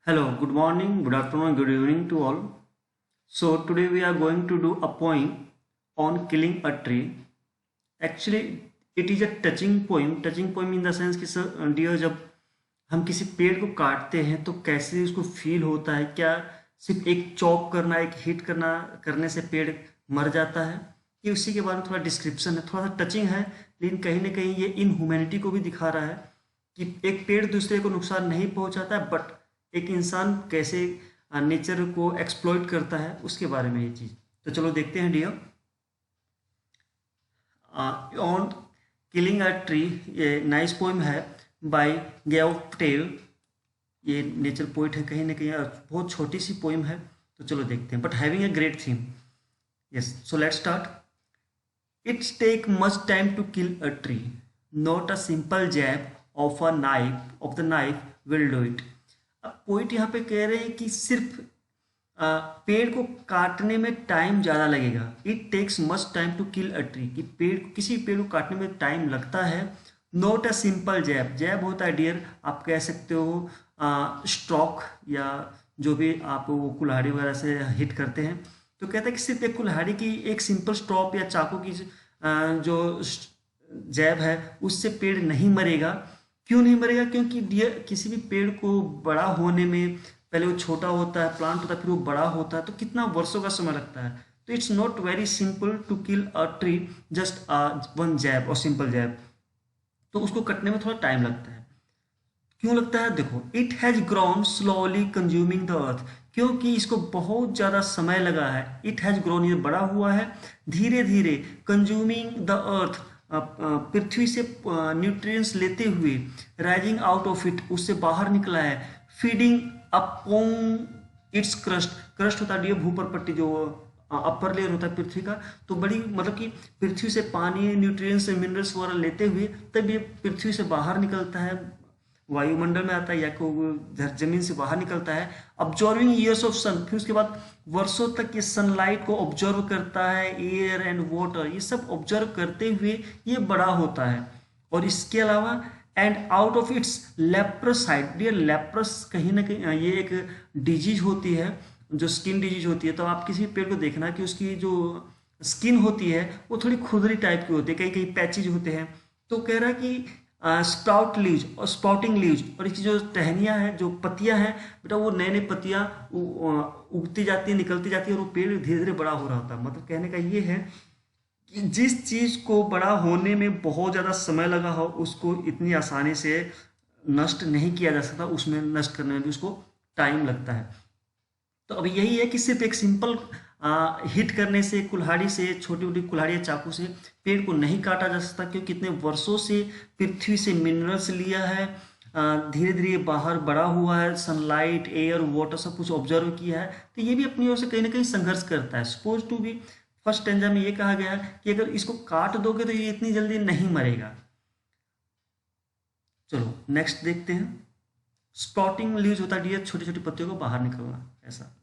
Hello, good morning, good afternoon, good evening to all. So today we are going to do a poem on killing a tree. Actually, it is a touching poem. Touching poem in the sense कि sir dear जब हम किसी पेड़ को काटते हैं तो कैसे उसको फील होता है, क्या सिर्फ एक चॉप करना, एक हिट करना करने से पेड़ मर जाता है, ये उसी के बारे में थोड़ा डिस्क्रिप्शन है, थोड़ा सा टचिंग है, लेकिन कहीं ना कहीं ये इनह्यूमैनिटी को भी दिखा रहा है कि एक पेड़ दूसरे को नुकसान नहीं पहुंचाता है, बट एक इंसान कैसे नेचर को एक्सप्लॉइट करता है उसके बारे में ये चीज़। तो चलो देखते हैं dear. On killing a tree, ये नाइस पोइम है बाय गेव पटेल। ये नेचर पोइट है कहीं ना कहीं, बहुत छोटी सी पोइम है। तो चलो देखते हैं, but having a great theme. Yes, so let's start. It's take much time to kill a tree, not a simple jab of the knife will do it. अब पोइट यहाँ पे कह रहे हैं कि सिर्फ पेड़ को काटने में टाइम ज़्यादा लगेगा। It takes much time to kill a tree, कि किसी पेड़ को काटने में टाइम लगता है। नॉट अ सिंपल जैब, जैब होता है डियर, आप कह सकते हो स्ट्रोक, या जो भी आप वो कुल्हाड़ी वगैरह से हिट करते हैं। तो कहता है कि सिर्फ एक कुल्हाड़ी की एक सिंपल स्ट्रोक या चाकू की जो जैब है उससे पेड़ नहीं मरेगा। क्यों नहीं मरेगा? क्योंकि डियर किसी भी पेड़ को बड़ा होने में, पहले वो छोटा होता है, प्लांट होता है, फिर वो बड़ा होता है, तो कितना वर्षों का समय लगता है। तो it's not very simple to kill a tree just one jab और सिंपल जैब। तो उसको कटने में थोड़ा टाइम लगता है। क्यों लगता है? देखो, it has grown slowly consuming the earth, क्योंकि इसको बहुत ज़्यादा समय लगा है। इट हैज ग्रोन, ये बड़ा हुआ है धीरे धीरे, कंज्यूमिंग द अर्थ, पृथ्वी से न्यूट्रिएंट्स लेते हुए, राइजिंग आउट ऑफ इट, उससे बाहर निकला है, feeding upon its crust. Crust होता है भूपर पट्टी, जो अपर लेयर होता है पृथ्वी का। तो बड़ी मतलब कि पृथ्वी से पानी, न्यूट्रिएंट्स, मिनरल्स वगैरह लेते हुए तब ये पृथ्वी से बाहर निकलता है, वायुमंडल में आता है, या को जमीन से बाहर निकलता है। ऑब्जर्विंग ईयर्स ऑफ सन, फिर उसके बाद वर्षों तक ये सनलाइट को ऑब्जर्व करता है, एयर एंड वाटर, ये सब ऑब्जर्व करते हुए ये बड़ा होता है। और इसके अलावा एंड आउट ऑफ इट्स लेप्रोसाइट, ये लेप्रोस कहीं ना कहीं ये एक डिजीज होती है, जो स्किन डिजीज होती है। तो आप किसी पेड़ को देखना कि उसकी जो स्किन होती है वो थोड़ी खुरदरी टाइप की होती है, कहीं कहीं पैचेज होते हैं। तो कह रहा है कि स्प्राउट लीव्स और स्पाउटिंग लीव्स, और इसकी जो टहनियाँ हैं, जो पत्तियाँ हैं बेटा, वो नए नए पत्तियाँ उगती जाती है, निकलती जाती है, और वो पेड़ धीरे धीरे बड़ा हो रहा होता है। मतलब कहने का ये है कि जिस चीज़ को बड़ा होने में बहुत ज़्यादा समय लगा हो, उसको इतनी आसानी से नष्ट नहीं किया जा सकता, उसमें नष्ट करने में भी उसको टाइम लगता है। तो अब यही है कि सिर्फ एक सिंपल हिट करने से, कुल्हाड़ी से, छोटी छोटी कुल्हाड़ी या चाकू से पेड़ को नहीं काटा जा सकता, क्योंकि कितने वर्षों से पृथ्वी से मिनरल्स लिया है, धीरे धीरे बाहर बड़ा हुआ है, सनलाइट, एयर, वाटर सब कुछ ऑब्जर्व किया है। तो ये भी अपनी ओर से कहीं ना कहीं संघर्ष करता है। सपोज टू भी फर्स्ट स्टैंजा में ये कहा गया है कि अगर इसको काट दोगे तो ये इतनी जल्दी नहीं मरेगा। चलो नेक्स्ट देखते हैं। स्पॉटिंग लीव्स होता है छोटी छोटी पत्तियों को बाहर निकलना, ऐसा।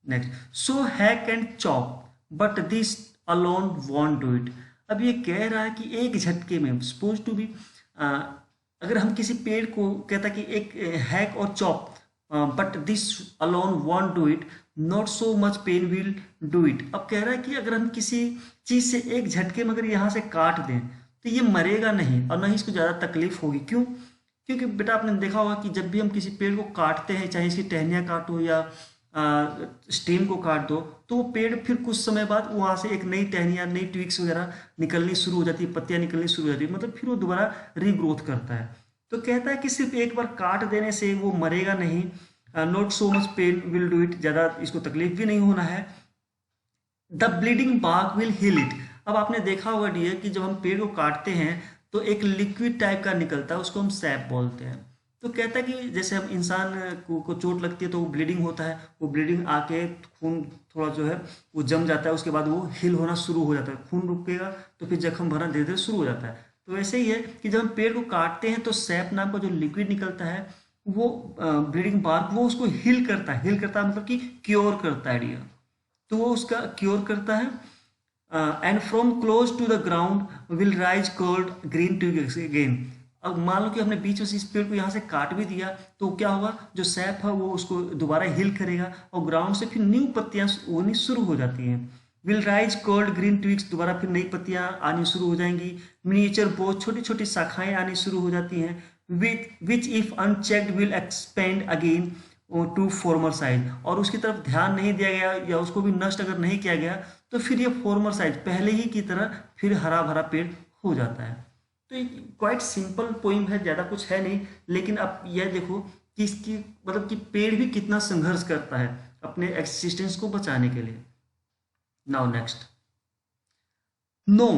Next, so hack and chop but this alone want do it. अब ये कह रहा है कि एक झटके में, सपोज टू बी, अगर हम किसी पेड़ को, कहता कि एक हैक और chop, but this alone want do it, not so much pain will do it. अब कह रहा है कि अगर हम किसी चीज़ से एक झटके में अगर यहाँ से काट दें तो ये मरेगा नहीं, और ना ही इसको ज़्यादा तकलीफ होगी। क्यों? क्योंकि बेटा आपने देखा होगा कि जब भी हम किसी पेड़ को काटते हैं, चाहे इसकी टहनियाँ काटो या स्टेम को काट दो, तो वो पेड़ फिर कुछ समय बाद वहाँ से एक नई टहनियाँ, नई ट्विक्स वगैरह निकलनी शुरू हो जाती है, पत्तियाँ निकलनी शुरू हो जाती है, मतलब फिर वो दोबारा रीग्रोथ करता है। तो कहता है कि सिर्फ एक बार काट देने से वो मरेगा नहीं, not so much pain will do it, ज़्यादा इसको तकलीफ भी नहीं होना है। The bleeding bark will heal it. अब आपने देखा होगा डियर कि जब हम पेड़ को काटते हैं तो एक लिक्विड टाइप का निकलता है, उसको हम सैप बोलते हैं। तो कहता है कि जैसे हम इंसान को चोट लगती है तो वो ब्लीडिंग होता है, वो ब्लीडिंग आके खून थोड़ा जो है वो जम जाता है, उसके बाद वो हील होना शुरू हो जाता है, खून रुकेगा तो फिर जख्म भरना धीरे धीरे शुरू हो जाता है। तो वैसे ही है कि जब हम पेड़ को काटते हैं तो सैप नाम का जो लिक्विड निकलता है, वो ब्लीडिंग बार्क, वो उसको हील करता है। हील करता है मतलब कि क्योर करता है डियर। तो वो उसका क्योर करता है। And from close to the ground will rise curled green tube again. अब मान लो कि हमने बीच में से इस पेड़ को यहाँ से काट भी दिया तो क्या होगा, जो सैप है वो उसको दोबारा हिल करेगा और ग्राउंड से फिर न्यू पत्तियां होनी शुरू हो जाती हैं। Will rise curled green twigs, दोबारा फिर नई पत्तियां आनी शुरू हो जाएंगी। मिनिएचर बोझ, छोटी छोटी शाखाएं आनी शुरू हो जाती हैं। Which if unchecked will expand again to former size, और उसकी तरफ ध्यान नहीं दिया गया या उसको भी नष्ट अगर नहीं किया गया तो फिर ये फॉर्मर साइज पहले ही की तरह फिर हरा भरा पेड़ हो जाता है। तो ये क्वाइट सिंपल पोइम है, ज़्यादा कुछ है नहीं, लेकिन आप यह देखो कि इसकी मतलब कि पेड़ भी कितना संघर्ष करता है अपने एक्सिस्टेंस को बचाने के लिए। Now next, no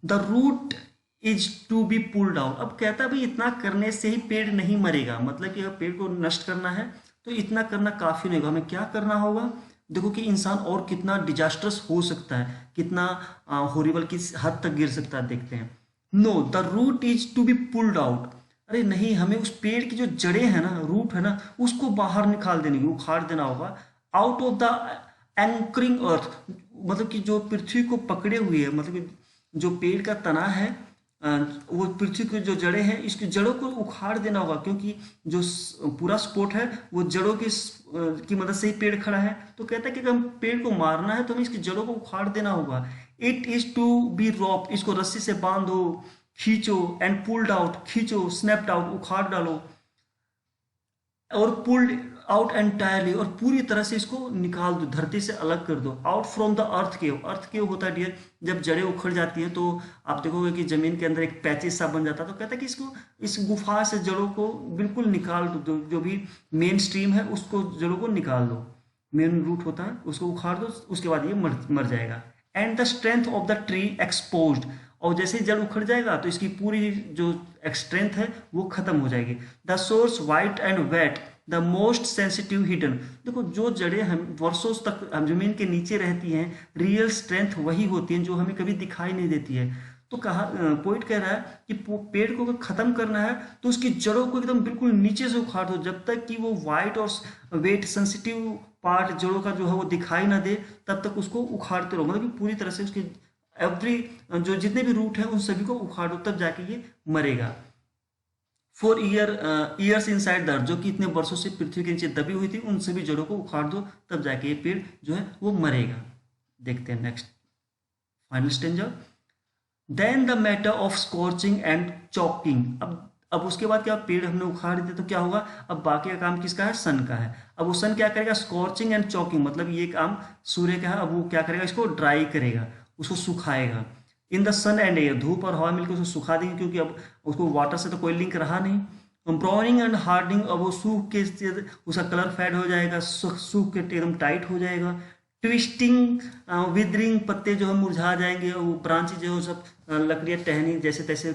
the root is to be pull down. अब कहता है भाई इतना करने से ही पेड़ नहीं मरेगा, मतलब कि अगर पेड़ को नष्ट करना है तो इतना करना काफी नहीं होगा, हमें क्या करना होगा। देखो कि इंसान और कितना डिजास्टर्स हो सकता है, कितना हॉरिबल किस हद तक गिर सकता है, देखते हैं। No the root is to be pulled out, अरे नहीं, हमें उस पेड़ की जो जड़ें हैं ना, रूट है ना, उसको बाहर निकाल देने की, उखाड़ देना होगा। आउट ऑफ द एंकरिंग अर्थ, मतलब कि जो पृथ्वी को पकड़े हुए है, मतलब कि जो पेड़ का तना है वो पृथ्वी की जो जड़ें हैं, इसकी जड़ों को उखाड़ देना होगा, क्योंकि जो पूरा स्पोर्ट है वो जड़ों की मदद से ही पेड़ खड़ा है। तो कहता है कि अगर हम पेड़ को मारना है तो हमें इसकी जड़ों को उखाड़ देना होगा। इट इज टू बी रॉप, इसको रस्सी से बांधो, खींचो, एंड पुल्ड आउट, खींचो, स्नैप्ड आउट, उखाड़ डालो, और पुल्ड आउट एंटायरली, और पूरी तरह से इसको निकाल दो, धरती से अलग कर दो। आउट फ्रॉम द अर्थ केव, अर्थ केव होता है डियर जब जड़ें उखड़ जाती हैं तो आप देखोगे कि जमीन के अंदर एक पैचेस सा बन जाता है। तो कहता है कि इसको, इस गुफा से जड़ों को बिल्कुल निकाल दो, जो भी मेन स्ट्रीम है उसको, जड़ों को निकाल दो, मेन रूट होता है उसको उखाड़ दो, उसके बाद ये मर जाएगा। And the strength of the tree exposed, और जैसे ही जड़ उखड़ जाएगा तो इसकी पूरी जो स्ट्रेंथ है वो खत्म हो जाएगी। The source white and wet, the most sensitive hidden, देखो जो जड़ें हम वर्षों तक हम जमीन के नीचे रहती हैं, रियल स्ट्रेंथ वही होती है जो हमें कभी दिखाई नहीं देती है। तो कहा पोइट कह रहा है कि पेड़ को अगर खत्म करना है तो उसकी जड़ों को एकदम बिल्कुल नीचे से उखाड़ दो, जब तक कि वो वाइट और वेट सेंसिटिव पार्ट जड़ों का जो है वो दिखाई ना दे, तब तक उसको उखाड़ते रहो, मतलब कि पूरी तरह से उसकी एवरी जो जितने भी रूट है उन सभी को उखाड़ो, तब जाके ये मरेगा। For years inside the earth, जो कि इतने वर्षों से पृथ्वी के नीचे दबी हुई थी, उन सभी जड़ों को उखाड़ दो, तब जाके ये पेड़ जो है वो मरेगा। देखते हैं next final stanza. Then the matter of scorching and choking, अब उसके बाद क्या, पेड़ हमने उखाड़ दिए तो क्या होगा, अब बाकी का काम किसका है, सन का है। अब वो सन क्या करेगा, स्कॉर्चिंग एंड चॉकिंग, मतलब ये काम सूर्य का है। अब वो क्या करेगा, इसको ड्राई करेगा, उसको सुखाएगा। In the sun and air, धूप और हवा मिलकर उसको सुखा देंगे, क्योंकि अब उसको वाटर से तो कोई लिंक रहा नहीं। ब्राउनिंग एंड हार्डनिंग, अब वो सूख के उसका कलर फेड हो जाएगा, सूख के एकदम टाइट हो जाएगा। ट्विस्टिंग, विदरिंग, पत्ते जो है मुरझा जाएंगे, वो ब्रांचेज जो सब लकड़ियाँ टहनी जैसे तैसे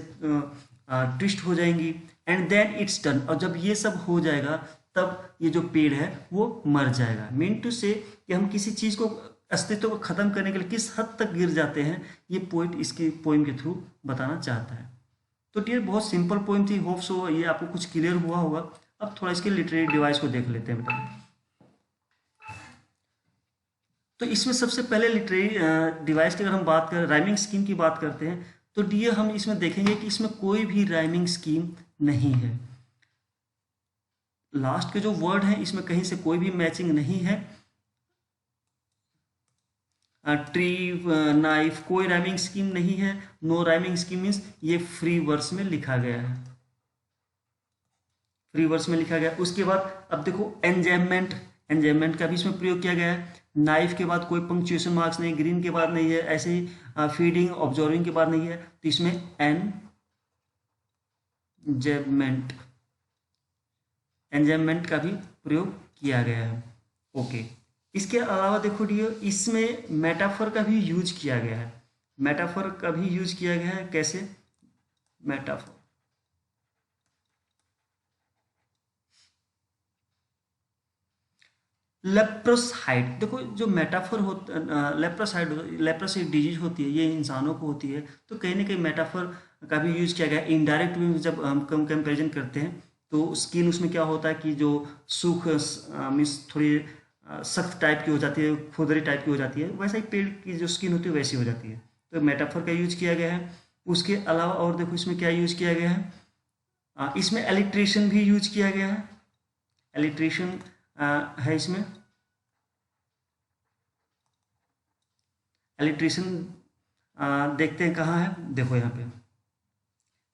ट्विस्ट हो जाएंगी। एंड देन इट्स डन, और जब ये सब हो जाएगा तब ये जो पेड़ है वो मर जाएगा। मीन टू से कि हम किसी चीज़ को, अस्तित्व को खत्म करने के लिए किस हद तक गिर जाते हैं, ये पोइट इसकी पोइम के थ्रू बताना चाहता है। तो डियर बहुत सिंपल पोइम थी, होप सो ये आपको कुछ क्लियर हुआ होगा। अब थोड़ा इसके लिटरेरी डिवाइस को देख लेते हैं बेटा। तो इसमें सबसे पहले लिटरेरी डिवाइस की अगर हम बात करें, राइमिंग स्कीम की बात करते हैं, तो डियर हम इसमें देखेंगे कि इसमें कोई भी राइमिंग स्कीम नहीं है। लास्ट के जो वर्ड हैं इसमें कहीं से कोई भी मैचिंग नहीं है। ट्री, नाइफ, कोई राइमिंग स्कीम नहीं है। नो राइमिंग स्कीम मीन्स ये फ्री वर्स में लिखा गया है, फ्री वर्स में लिखा गया। उसके बाद अब देखो एंजॉयमेंट, एंजॉयमेंट का भी इसमें प्रयोग किया गया है। नाइफ के बाद कोई पंक्चुएशन मार्क्स नहीं, ग्रीन के बाद नहीं है, ऐसे ही फीडिंग, ऑब्जर्विंग के बाद नहीं है, तो इसमें एंजॉयमेंट, एंजॉयमेंट का भी प्रयोग किया गया है। ओके, इसके अलावा देखो डियर इसमें मेटाफर का भी यूज किया गया है। मेटाफर का भी यूज किया गया है, कैसे, मेटाफर, लेप्रोसाइट, देखो जो मेटाफर होता, लेप्रोसाइट, लेप्रोस एक डिजीज होती है, ये इंसानों को होती है, तो कहीं ना कहीं मेटाफर का भी यूज किया गया। इनडायरेक्ट वे में जब हम कंपेरिजन करते हैं तो स्किन उसमें क्या होता है कि जो सूख मीन्स थोड़ी सख्त टाइप की हो जाती है, खुरदरी टाइप की हो जाती है, वैसा ही पेड़ की जो स्किन होती है वैसी हो जाती है। तो मेटाफर का यूज किया गया है। उसके अलावा और देखो इसमें क्या यूज किया गया है, इसमें एलिट्रेशन भी यूज किया गया है, एलिट्रेशन है इसमें। एलिट्रेशन देखते हैं कहाँ है, देखो यहाँ पे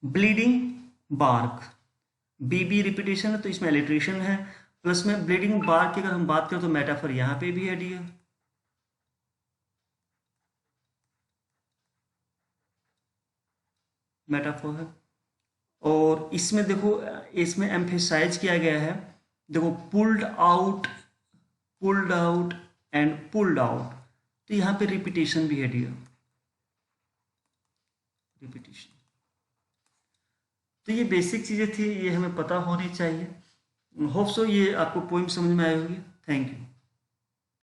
ब्लीडिंग बार्क, बी रिपीटेशन है तो इसमें एलिट्रेशन है, प्लस में ब्लीडिंग बार्क की अगर हम बात करें तो मेटाफर यहाँ पे भी है डियर। मेटाफर है। और इसमें देखो, इसमें एम्फेसाइज किया गया है, देखो pulled out and pulled out, तो यहाँ पे रिपीटेशन भी है डियर, रिपीटेशन। तो ये बेसिक चीज़ें थी, ये हमें पता होनी चाहिए। होप सो ये आपको पोइम समझ में आई होगी। Thank you.